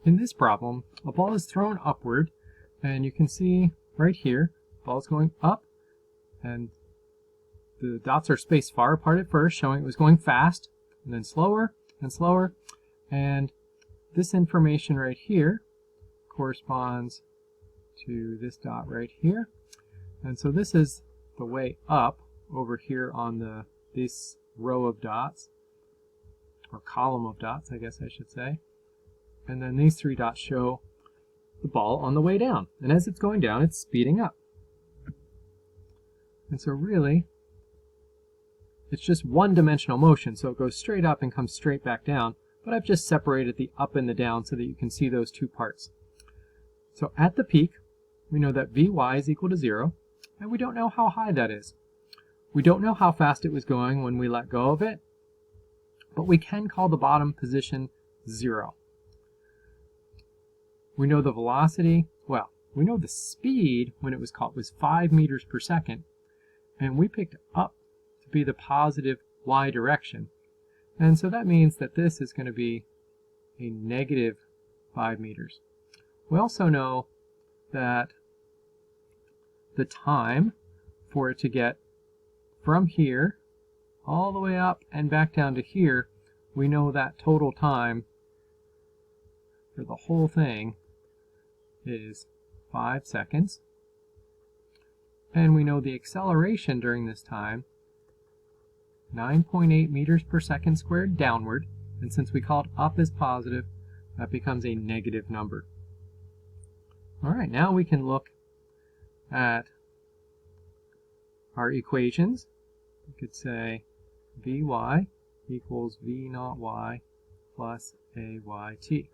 In this problem, a ball is thrown upward, and you can see right here, the ball is going up, and the dots are spaced far apart at first, showing it was going fast, and then slower and slower, and this information right here corresponds to this dot right here. And so this is the way up over here on this row of dots, or column of dots, I guess I should say. And then these three dots show the ball on the way down. And as it's going down, it's speeding up. And so really, it's just one-dimensional motion, so it goes straight up and comes straight back down. But I've just separated the up and the down so that you can see those two parts. So at the peak, we know that Vy is equal to 0, and we don't know how high that is. We don't know how fast it was going when we let go of it, but we can call the bottom position 0. We know the velocity, well, we know the speed when it was caught was 5 meters per second, and we picked up to be the positive y direction. And so that means that this is going to be a negative 5 meters. We also know that the time for it to get from here all the way up and back down to here, we know that total time for the whole thing is 5 seconds. And we know the acceleration during this time, 9.8 meters per second squared downward. And since we called up as positive, that becomes a negative number. All right, now we can look at our equations. We could say Vy equals V naught y plus AYT.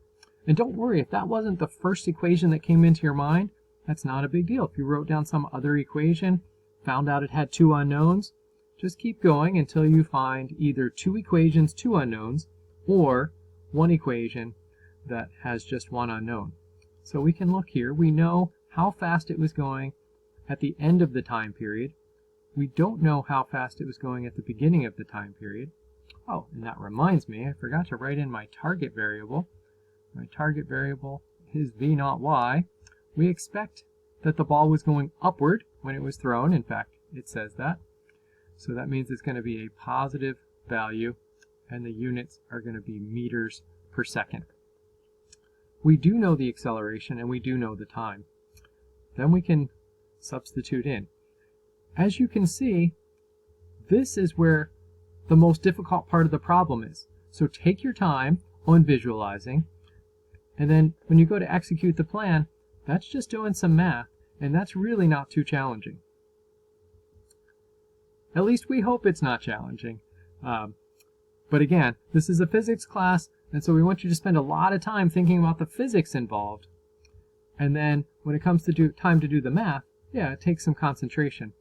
And don't worry, if that wasn't the first equation that came into your mind, that's not a big deal. If you wrote down some other equation, found out it had two unknowns, just keep going until you find either two equations, two unknowns, or one equation that has just one unknown. So we can look here. We know how fast it was going at the end of the time period. We don't know how fast it was going at the beginning of the time period. Oh, and that reminds me, I forgot to write in my target variable. My target variable is V naught y. We expect that the ball was going upward when it was thrown. In fact, it says that. So that means it's going to be a positive value, and the units are going to be meters per second. We do know the acceleration, and we do know the time. Then we can substitute in. As you can see, this is where the most difficult part of the problem is. So take your time on visualizing, and then when you go to execute the plan, that's just doing some math, and that's really not too challenging. At least we hope it's not challenging. But again, this is a physics class, and so we want you to spend a lot of time thinking about the physics involved. And then when it comes to time to do the math, yeah, it takes some concentration.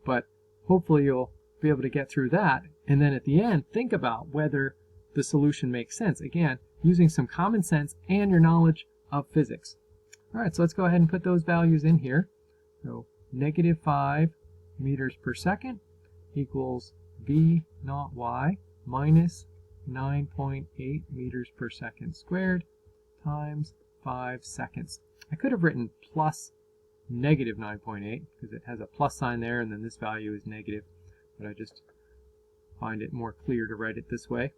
But hopefully you'll be able to get through that, and then at the end, think about whether the solution makes sense. Again, using some common sense and your knowledge of physics. All right, so let's go ahead and put those values in here. So negative 5 meters per second equals V naught y minus 9.8 meters per second squared times 5 seconds. I could have written plus negative 9.8 because it has a plus sign there, and then this value is negative, but I just find it more clear to write it this way.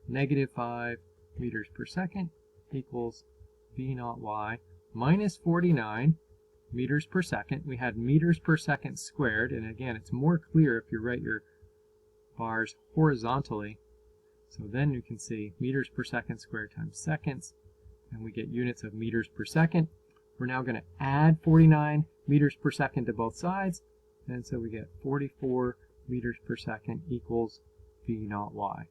Negative 5 meters per second equals V naught y minus 49 meters per second. We had meters per second squared, and again, it's more clear if you write your bars horizontally. So then you can see meters per second squared times seconds, and we get units of meters per second. We're now going to add 49 meters per second to both sides, and so we get 44 meters per second equals V naught y.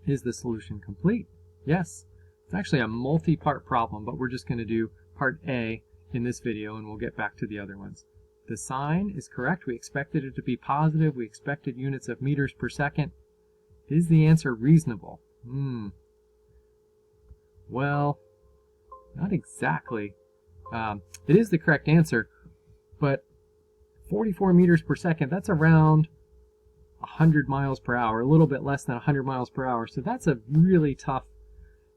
Is the solution complete? Yes. It's actually a multi-part problem, but we're just going to do part A in this video, and we'll get back to the other ones. The sign is correct. We expected it to be positive. We expected units of meters per second. Is the answer reasonable? Well, not exactly. It is the correct answer, but 44 meters per second, that's around 100 miles per hour, a little bit less than 100 miles per hour. So that's a really tough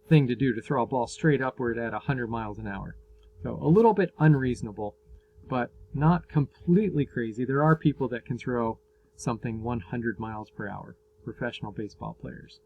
thing to do, to throw a ball straight upward at 100 miles an hour. So a little bit unreasonable, but not completely crazy. There are people that can throw something 100 miles per hour, professional baseball players.